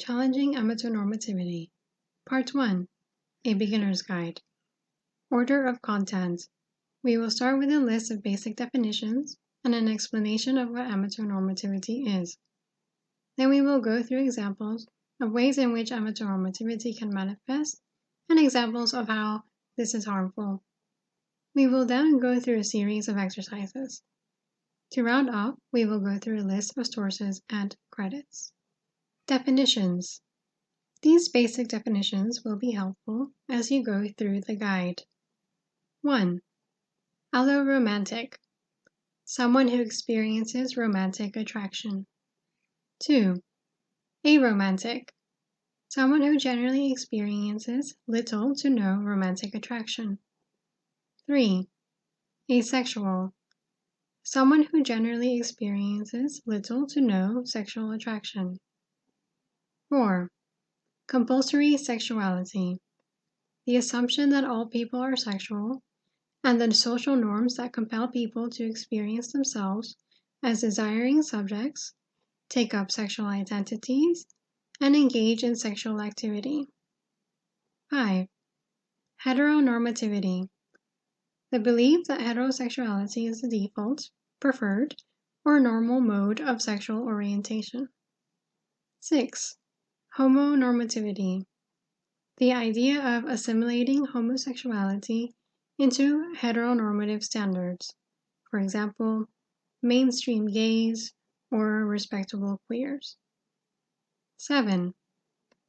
Challenging Amatonormativity Part 1 A Beginner's Guide. Order of content. We will start with a list of basic definitions and an explanation of what amatornormativity is. Then we will go through examples of ways in which amatornormativity can manifest and examples of how this is harmful. We will then go through a series of exercises. To round off, we will go through a list of sources and credits. Definitions. These basic definitions will be helpful as you go through the guide. 1. Alloromantic. Someone who experiences romantic attraction. 2. Aromantic. Someone who generally experiences little to no romantic attraction. 3. Asexual. Someone who generally experiences little to no sexual attraction. 4. Compulsory sexuality. The assumption that all people are sexual, and the social norms that compel people to experience themselves as desiring subjects, take up sexual identities, and engage in sexual activity. 5. Heteronormativity. The belief that heterosexuality is the default, preferred, or normal mode of sexual orientation. 6. Homonormativity. The idea of assimilating homosexuality into heteronormative standards, for example, mainstream gays or respectable queers. 7.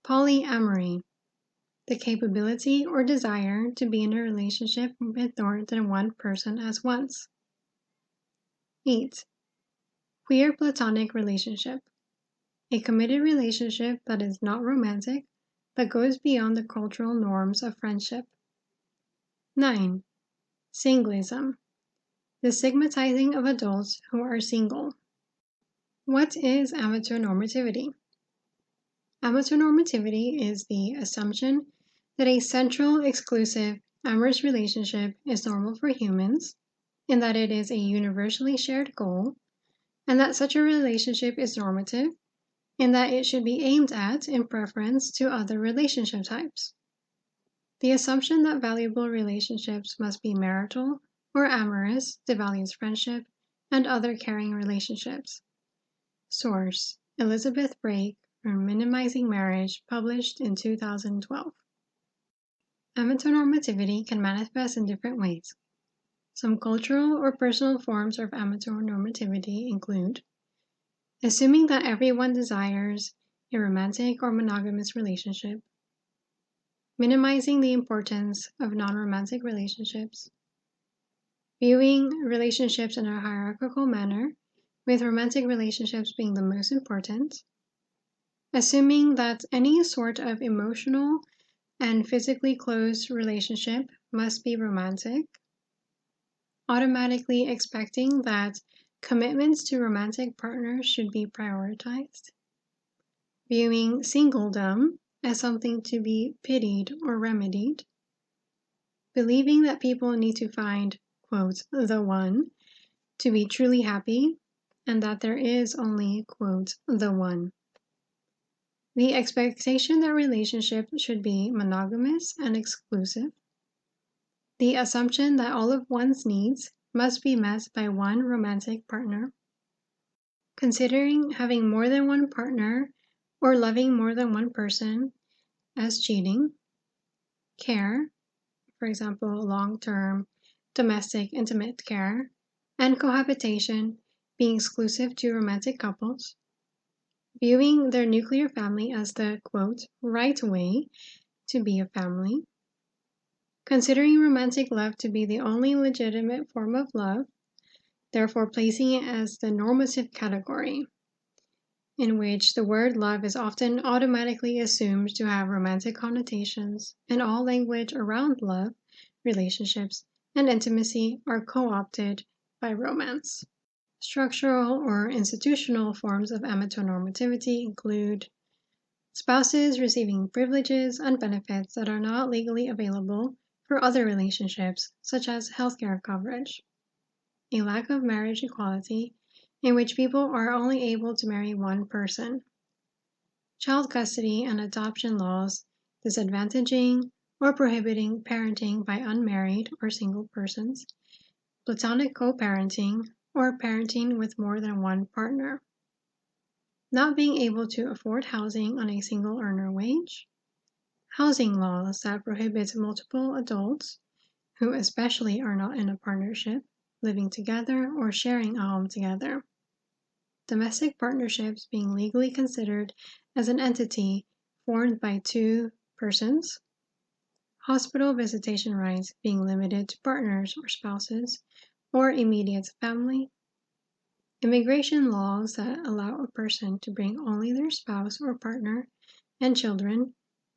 Polyamory. The capability or desire to be in a relationship with more than one person at once. 8. Queer platonic relationship. A committed relationship that is not romantic, but goes beyond the cultural norms of friendship. 9. Singlism. The stigmatizing of adults who are single. What is amatornormativity? Amatornormativity is the assumption that a central, exclusive, amorous relationship is normal for humans, in that it is a universally shared goal, and that such a relationship is normative, in that it should be aimed at in preference to other relationship types. The assumption that valuable relationships must be marital or amorous devalues friendship and other caring relationships. Source: Elizabeth Brake from Minimizing Marriage, published in 2012. Amatornormativity can manifest in different ways. Some cultural or personal forms of amatornormativity include assuming that everyone desires a romantic or monogamous relationship, minimizing the importance of non-romantic relationships, viewing relationships in a hierarchical manner, with romantic relationships being the most important, assuming that any sort of emotional and physically close relationship must be romantic, automatically expecting that commitments to romantic partners should be prioritized, viewing singledom as something to be pitied or remedied, believing that people need to find, quote, the one to be truly happy, and that there is only, quote, the one. The expectation that relationships should be monogamous and exclusive. The assumption that all of one's needs must be met by one romantic partner. Considering having more than one partner or loving more than one person as cheating. Care, for example, long-term, domestic, intimate care, and cohabitation being exclusive to romantic couples. Viewing their nuclear family as the, quote, right way to be a family. Considering romantic love to be the only legitimate form of love, therefore placing it as the normative category, in which the word love is often automatically assumed to have romantic connotations, and all language around love, relationships, and intimacy are co-opted by romance. Structural or institutional forms of amatornormativity include spouses receiving privileges and benefits that are not legally available for other relationships, such as healthcare coverage, a lack of marriage equality, in which people are only able to marry one person, child custody and adoption laws disadvantaging or prohibiting parenting by unmarried or single persons, platonic co-parenting, or parenting with more than one partner, not being able to afford housing on a single earner wage, housing laws that prohibit multiple adults, who especially are not in a partnership, living together or sharing a home together, domestic partnerships being legally considered as an entity formed by two persons, hospital visitation rights being limited to partners or spouses or immediate family, immigration laws that allow a person to bring only their spouse or partner and children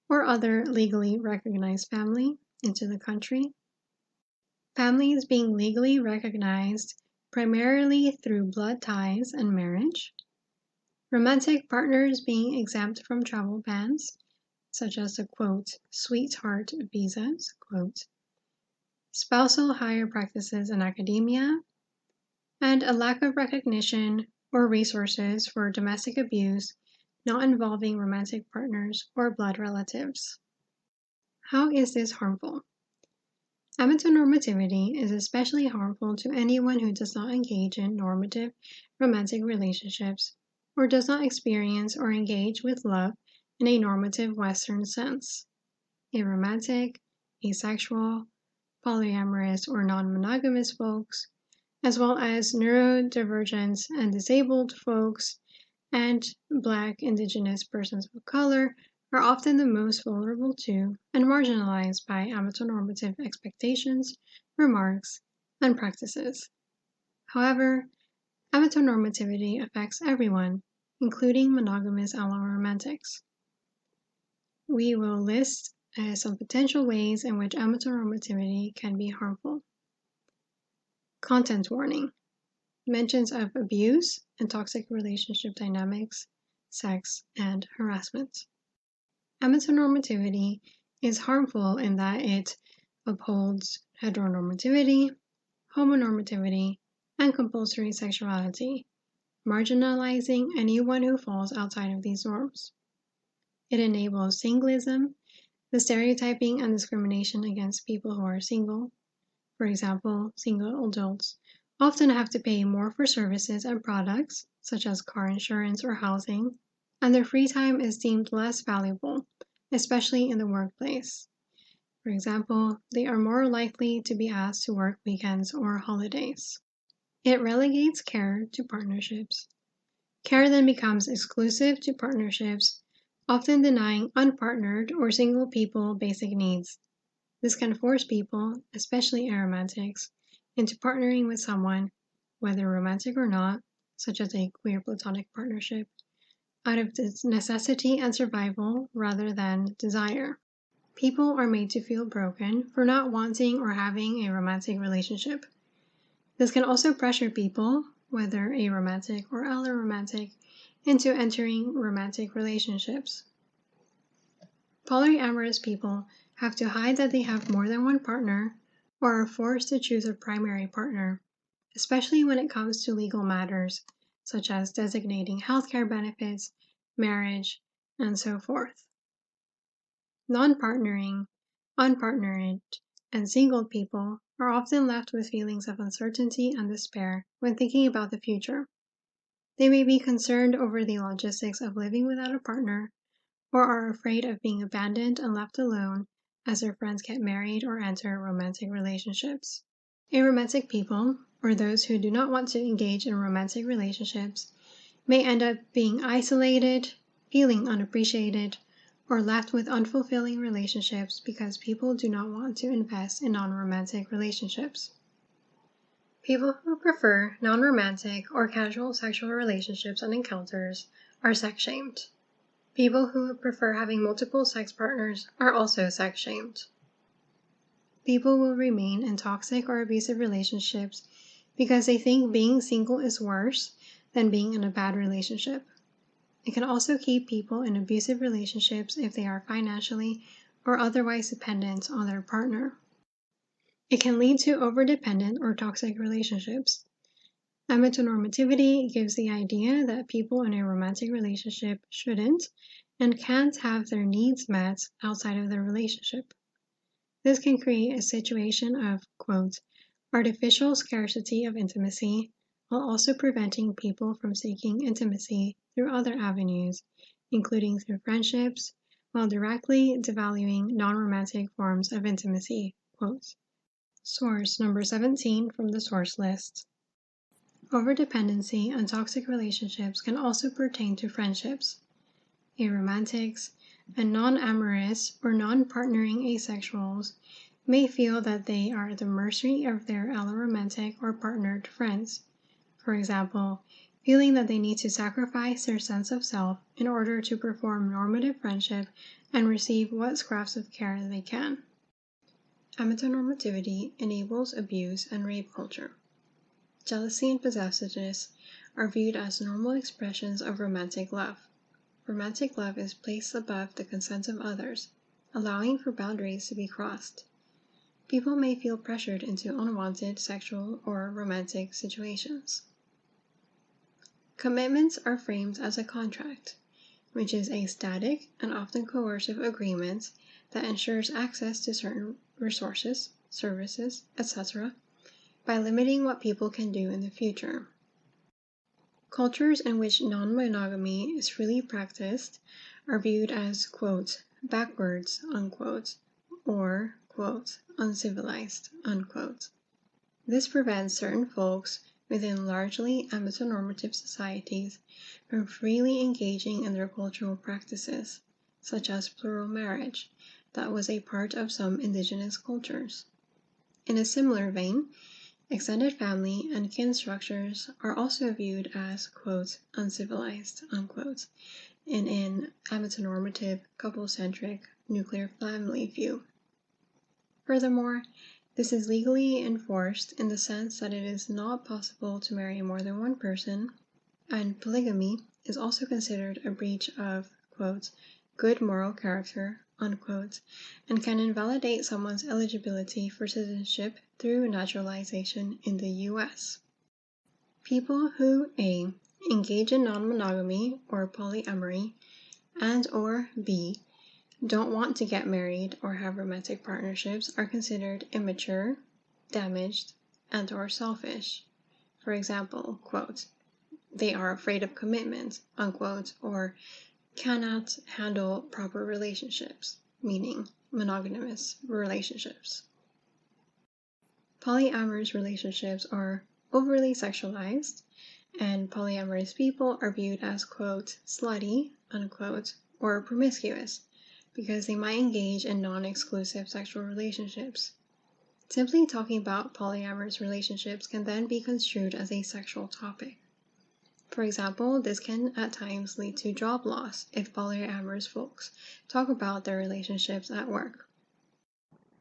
or other legally recognized family into the country, families being legally recognized primarily through blood ties and marriage, romantic partners being exempt from travel bans, such as the quote, sweetheart visas, quote, spousal hire practices in academia, and a lack of recognition or resources for domestic abuse not involving romantic partners or blood relatives. How is this harmful? Amatornormativity is especially harmful to anyone who does not engage in normative romantic relationships or does not experience or engage with love in a normative Western sense. Aromantic, asexual, polyamorous, or non-monogamous folks, as well as neurodivergent and disabled folks, and Black, Indigenous persons of color are often the most vulnerable to and marginalized by amatonormative expectations, remarks, and practices. However, amatonormativity affects everyone, including monogamous alloromantics. We will list some potential ways in which amatonormativity can be harmful. Content warning. Mentions of abuse and toxic relationship dynamics, sex, and harassment. Amatonormativity is harmful in that it upholds heteronormativity, homonormativity, and compulsory sexuality, marginalizing anyone who falls outside of these norms. It enables singlism, the stereotyping and discrimination against people who are single. For example, single adults often have to pay more for services and products, such as car insurance or housing, and their free time is deemed less valuable, especially in the workplace. For example, they are more likely to be asked to work weekends or holidays. It relegates care to partnerships. Care then becomes exclusive to partnerships, often denying unpartnered or single people basic needs. This can force people, especially aromantics, into partnering with someone, whether romantic or not, such as a queer platonic partnership, out of necessity and survival rather than desire. People are made to feel broken for not wanting or having a romantic relationship. This can also pressure people, whether aromantic or alloromantic, into entering romantic relationships. Polyamorous people have to hide that they have more than one partner or are forced to choose a primary partner, especially when it comes to legal matters, such as designating healthcare benefits, marriage, and so forth. Non-partnering, unpartnered, and single people are often left with feelings of uncertainty and despair when thinking about the future. They may be concerned over the logistics of living without a partner, or are afraid of being abandoned and left alone as their friends get married or enter romantic relationships. Aromantic people, or those who do not want to engage in romantic relationships, may end up being isolated, feeling unappreciated, or left with unfulfilling relationships because people do not want to invest in non-romantic relationships. People who prefer non-romantic or casual sexual relationships and encounters are sex-shamed. People who prefer having multiple sex partners are also sex-shamed. People will remain in toxic or abusive relationships because they think being single is worse than being in a bad relationship. It can also keep people in abusive relationships if they are financially or otherwise dependent on their partner. It can lead to overdependent or toxic relationships. Amatonormativity gives the idea that people in a romantic relationship shouldn't and can't have their needs met outside of the relationship. This can create a situation of, quote, artificial scarcity of intimacy, while also preventing people from seeking intimacy through other avenues, including through friendships, while directly devaluing non-romantic forms of intimacy, quote. Source number 17 from the source list. Overdependency and toxic relationships can also pertain to friendships. Aromantics and non-amorous or non-partnering asexuals may feel that they are at the mercy of their alloromantic or partnered friends. For example, feeling that they need to sacrifice their sense of self in order to perform normative friendship and receive what scraps of care they can. Amatornormativity enables abuse and rape culture. Jealousy and possessiveness are viewed as normal expressions of romantic love. Romantic love is placed above the consent of others, allowing for boundaries to be crossed. People may feel pressured into unwanted sexual or romantic situations. Commitments are framed as a contract, which is a static and often coercive agreement that ensures access to certain resources, services, etc., by limiting what people can do in the future. Cultures in which non-monogamy is freely practiced are viewed as, quote, backwards, unquote, or, quote, uncivilized, unquote. This prevents certain folks within largely amatonormative societies from freely engaging in their cultural practices, such as plural marriage, that was a part of some indigenous cultures. In a similar vein, extended family and kin structures are also viewed as, quote, uncivilized, unquote, in an amatonormative, couple-centric, nuclear family view. Furthermore, this is legally enforced in the sense that it is not possible to marry more than one person, and polygamy is also considered a breach of, quote, good moral character, unquote, and can invalidate someone's eligibility for citizenship through naturalization in the U.S. People who a. engage in non-monogamy or polyamory, and or b. don't want to get married or have romantic partnerships are considered immature, damaged, and or selfish. For example, quote, they are afraid of commitment, unquote, or cannot handle proper relationships, meaning monogamous relationships. Polyamorous relationships are overly sexualized, and polyamorous people are viewed as, quote, slutty, unquote, or promiscuous, because they might engage in non-exclusive sexual relationships. Simply talking about polyamorous relationships can then be construed as a sexual topic. For example, this can at times lead to job loss if polyamorous folks talk about their relationships at work.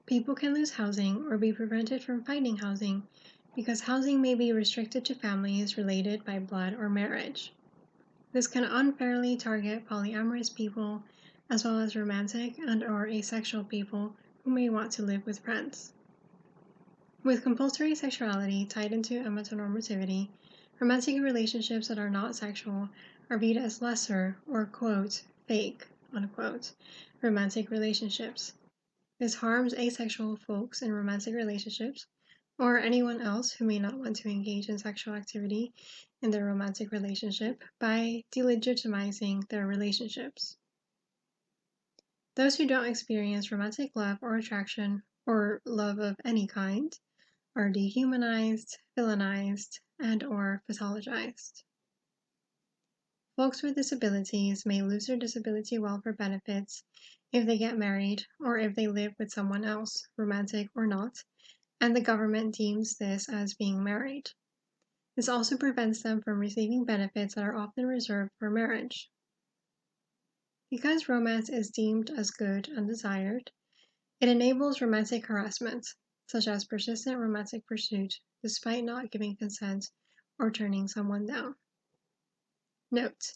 People can lose housing or be prevented from finding housing because housing may be restricted to families related by blood or marriage. This can unfairly target polyamorous people as well as romantic and or asexual people who may want to live with friends. With compulsory sexuality tied into amatonormativity, romantic relationships that are not sexual are viewed as lesser or, quote, fake, unquote, romantic relationships. This harms asexual folks in romantic relationships, or anyone else who may not want to engage in sexual activity in their romantic relationship by delegitimizing their relationships. Those who don't experience romantic love or attraction or love of any kind are dehumanized, villainized, and or pathologized. Folks with disabilities may lose their disability welfare benefits if they get married or if they live with someone else, romantic or not, and the government deems this as being married. This also prevents them from receiving benefits that are often reserved for marriage. Because romance is deemed as good and desired, it enables romantic harassment, such as persistent romantic pursuit despite not giving consent or turning someone down. Note: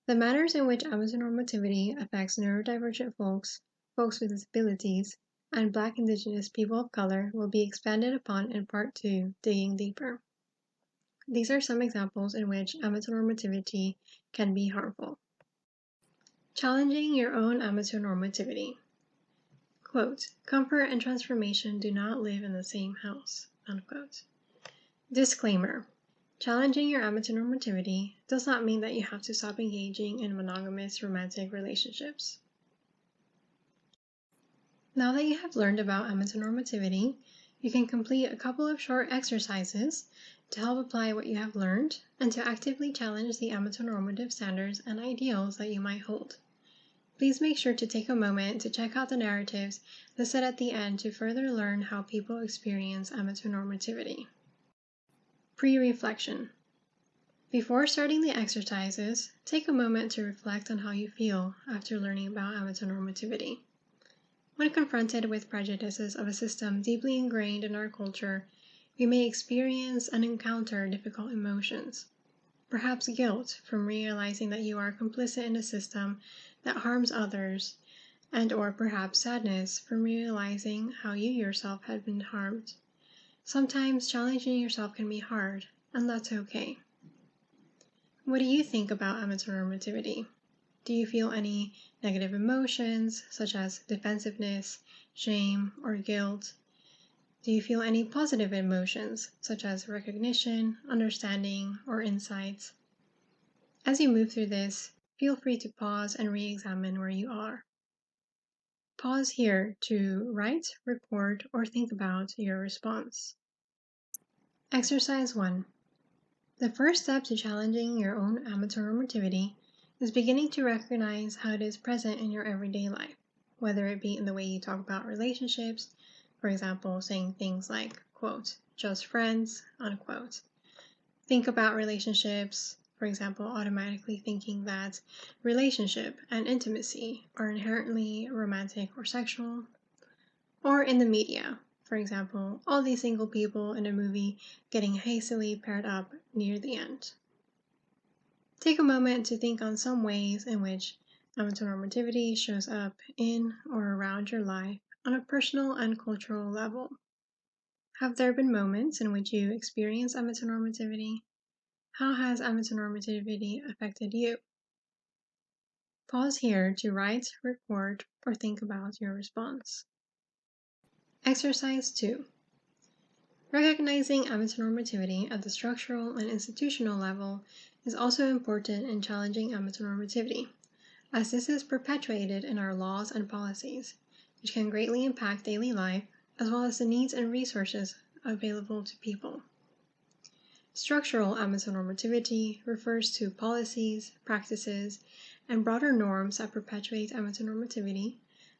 the manners in which amatonormativity affects neurodivergent folks, folks with disabilities, and Black Indigenous people of color will be expanded upon in Part 2, Digging Deeper. These are some examples in which amatonormativity can be harmful. Challenging your own amatornormativity. Quote, comfort and transformation do not live in the same house. Unquote. Disclaimer. Challenging your amatornormativity does not mean that you have to stop engaging in monogamous romantic relationships. Now that you have learned about amatornormativity, you can complete a couple of short exercises to help apply what you have learned and to actively challenge the amatornormative standards and ideals that you might hold. Please make sure to take a moment to check out the narratives listed at the end to further learn how people experience amatornormativity. Pre-reflection. Before starting the exercises, take a moment to reflect on how you feel after learning about amatornormativity. When confronted with prejudices of a system deeply ingrained in our culture, we may experience and encounter difficult emotions. Perhaps guilt from realizing that you are complicit in a system that harms others, and/or perhaps sadness from realizing how you yourself had been harmed. Sometimes challenging yourself can be hard, and that's okay. What do you think about amatornormativity? Do you feel any negative emotions, such as defensiveness, shame, or guilt? Do you feel any positive emotions, such as recognition, understanding, or insights? As you move through this, feel free to pause and re-examine where you are. Pause here to write, record, or think about your response. Exercise 1. The first step to challenging your own amatornormativity is beginning to recognize how it is present in your everyday life, whether it be in the way you talk about relationships, for example, saying things like, quote, just friends, unquote. Think about relationships, for example, automatically thinking that relationship and intimacy are inherently romantic or sexual, or in the media, for example, all these single people in a movie getting hastily paired up near the end. Take a moment to think on some ways in which amatornormativity shows up in or around your life on a personal and cultural level. Have there been moments in which you experience amatornormativity? How has amatornormativity affected you? Pause here to write, record, or think about your response. Exercise 2. Recognizing amatornormativity at the structural and institutional level is also important in challenging amatornormativity, as this is perpetuated in our laws and policies, which can greatly impact daily life, as well as the needs and resources available to people. Structural amatornormativity refers to policies, practices, and broader norms that perpetuate amatornormativity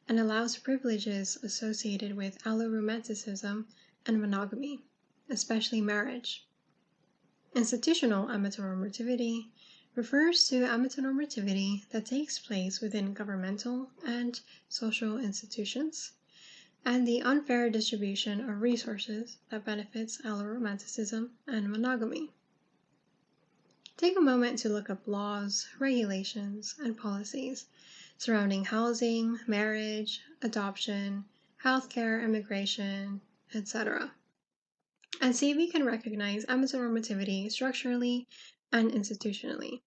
and allows privileges associated with alloromanticism and monogamy, especially marriage. Institutional amatornormativity refers to amatornormativity that takes place within governmental and social institutions, and the unfair distribution of resources that benefits alloromanticism and monogamy. Take a moment to look up laws, regulations, and policies surrounding housing, marriage, adoption, healthcare, immigration, etc., and see if you can recognize amatornormativity structurally and institutionally.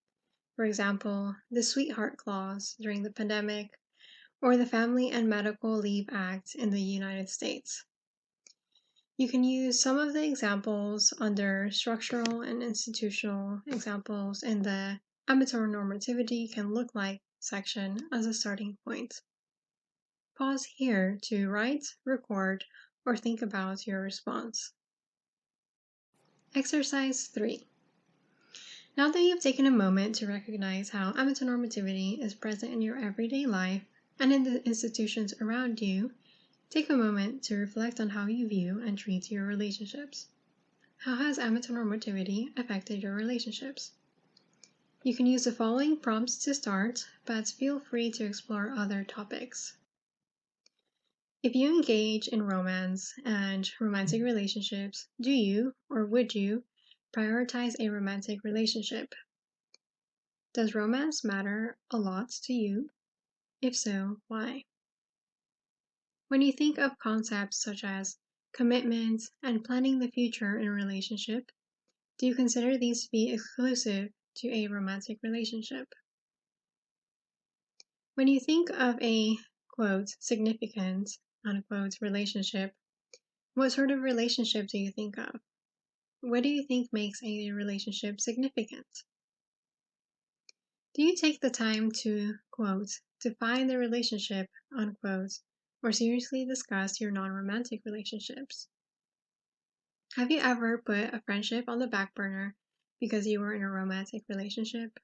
For example, the Sweetheart Clause during the pandemic, or the Family and Medical Leave Act in the United States. You can use some of the examples under structural and institutional examples in the amatornormativity can look like section as a starting point. Pause here to write, record, or think about your response. Exercise 3. Now that you've taken a moment to recognize how amatornormativity is present in your everyday life and in the institutions around you, take a moment to reflect on how you view and treat your relationships. How has amatornormativity affected your relationships? You can use the following prompts to start, but feel free to explore other topics. If you engage in romance and romantic relationships, do you, or would you, prioritize a romantic relationship? Does romance matter a lot to you? If so, why? When you think of concepts such as commitment and planning the future in a relationship, do you consider these to be exclusive to a romantic relationship? When you think of a, quote, significant, unquote, relationship, what sort of relationship do you think of? What do you think makes a relationship significant? Do you take the time to, quote, define the relationship, unquote, or seriously discuss your non-romantic relationships? Have you ever put a friendship on the back burner because you were in a romantic relationship?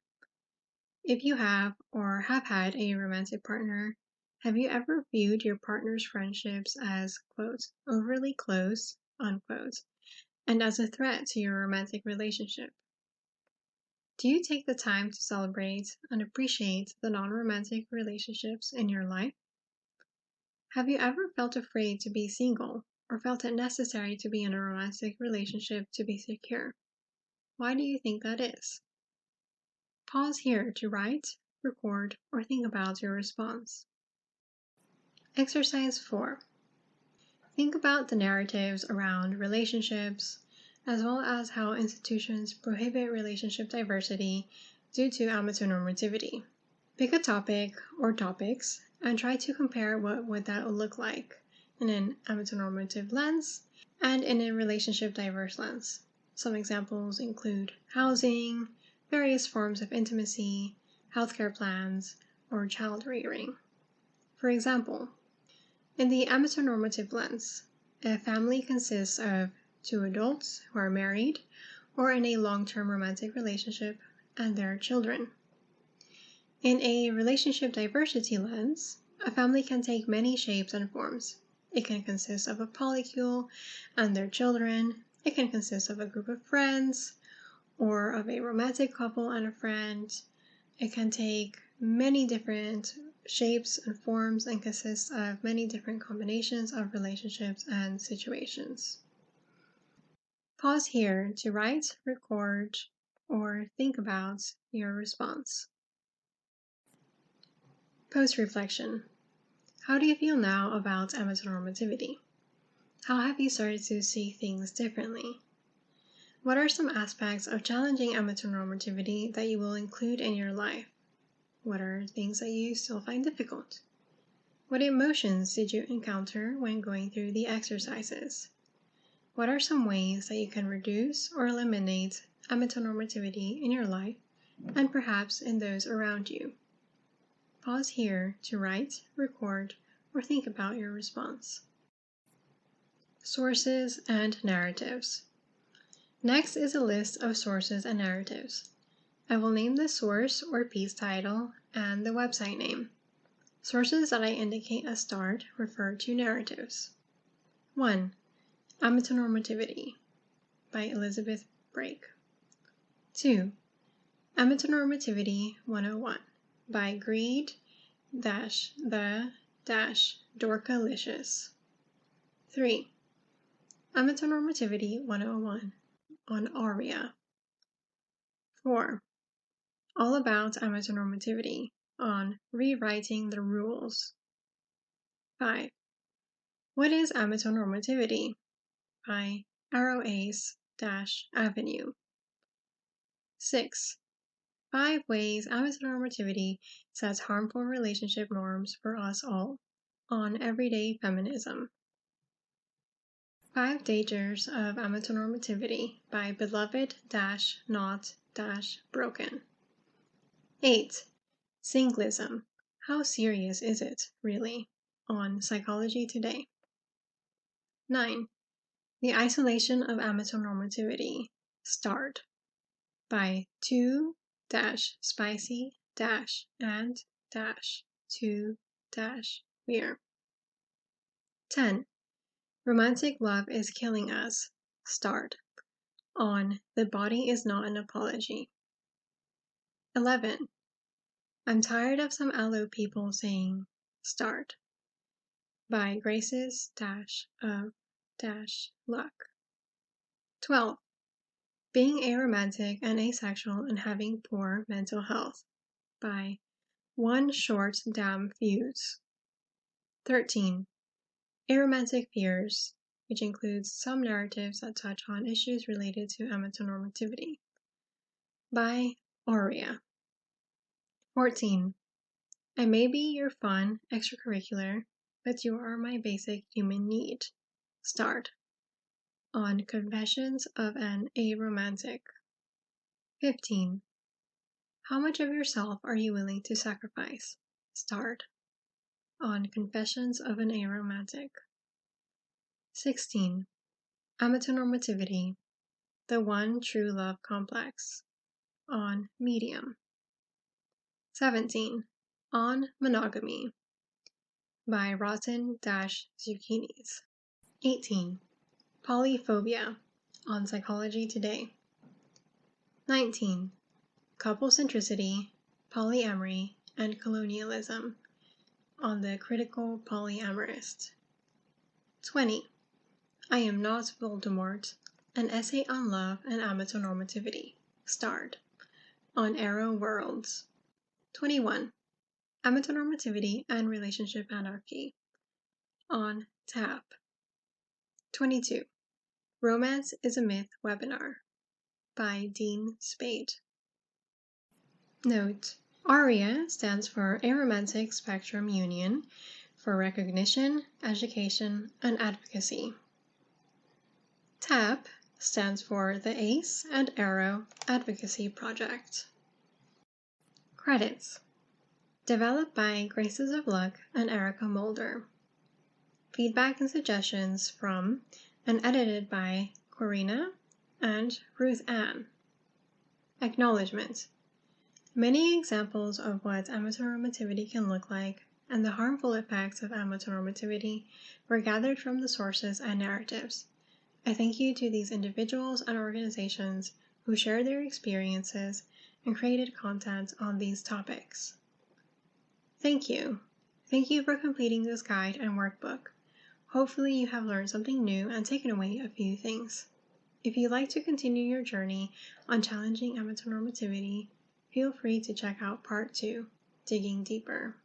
If you have or have had a romantic partner, have you ever viewed your partner's friendships as, quote, overly close, unquote, and as a threat to your romantic relationship? Do you take the time to celebrate and appreciate the non-romantic relationships in your life? Have you ever felt afraid to be single or felt it necessary to be in a romantic relationship to be secure? Why do you think that is? Pause here to write, record, or think about your response. Exercise 4. Think about the narratives around relationships, as well as how institutions prohibit relationship diversity due to amatornormativity. Pick a topic or topics and try to compare what would that look like in an amatornormative lens and in a relationship diverse lens. Some examples include housing, various forms of intimacy, healthcare plans, or child rearing. For example, in the amatornormative lens, a family consists of 2 adults who are married or in a long-term romantic relationship and their children. In a relationship diversity lens, a family can take many shapes and forms. It can consist of a polycule and their children. It can consist of a group of friends or of a romantic couple and a friend. It can take many different shapes and forms and consists of many different combinations of relationships and situations. Pause here to write, record, or think about your response. Post-reflection. How do you feel now about amatornormativity? How have you started to see things differently? What are some aspects of challenging amatornormativity that you will include in your life? What are things that you still find difficult? What emotions did you encounter when going through the exercises? What are some ways that you can reduce or eliminate amatornormativity in your life and perhaps in those around you? Pause here to write, record, or think about your response. Sources and narratives. Next is a list of sources and narratives. I will name the source or piece title and the website name. Sources that I indicate as start refer to narratives. 1. Amatornormativity by Elizabeth Brake. 2. Amatornormativity 101 by Greed-the-Dorkalicious. 3. Amatornormativity 101 on Aria. 4. All About Amatornormativity on Rewriting the Rules. 5. What is Amatornormativity by Arrowace-Avenue. 6. 5 ways amatornormativity sets harmful relationship norms for us all on Everyday Feminism. 5 Dangers of Amatornormativity by Beloved-Not-Broken. 8. Singlism. How serious is it, really? On Psychology Today. 9. The Isolation of Amatornormativity. Start. By 2-spicy-and-2-weir. 10. Romantic Love is Killing Us. Start. On The Body is Not an Apology. 11. I'm tired of some allo people saying start. By Graces-of-luck. 12. Being aromantic and asexual and having poor mental health. By One Short Damn Fuse. 13. Aromantic fears, which includes some narratives that touch on issues related to amatornormativity. By Aurea. 14. I may be your fun extracurricular, but you are my basic human need. Start. On Confessions of an Aromantic. 15. How much of yourself are you willing to sacrifice? Start. On Confessions of an Aromantic. 16. Amatornomativity, the one true love complex. On Medium. 17. On Monogamy by Rotten-Zucchinis. 18. Polyphobia on Psychology Today. 19. Couple centricity, polyamory, and colonialism on The Critical Polyamorist. 20. I Am Not Voldemort, an essay on love and amatornormativity. Starred on Arrow Worlds. 21. Amatornormativity and Relationship Anarchy on TAP. 22. Romance is a Myth webinar by Dean Spade. Note: ARIA stands for Aromantic Spectrum Union for Recognition, Education, and Advocacy. TAP stands for the ACE and Arrow Advocacy Project. Credits: developed by Graces of Luck and Erica Mulder. Feedback and suggestions from and edited by Corina and Ruth Ann. Acknowledgement: many examples of what amatornormativity can look like and the harmful effects of amatornormativity were gathered from the sources and narratives. I thank you to these individuals and organizations who shared their experiences and created content on these topics. Thank you. Thank you for completing this guide and workbook. Hopefully you have learned something new and taken away a few things. If you'd like to continue your journey on challenging amatornormativity, feel free to check out Part 2, Digging Deeper.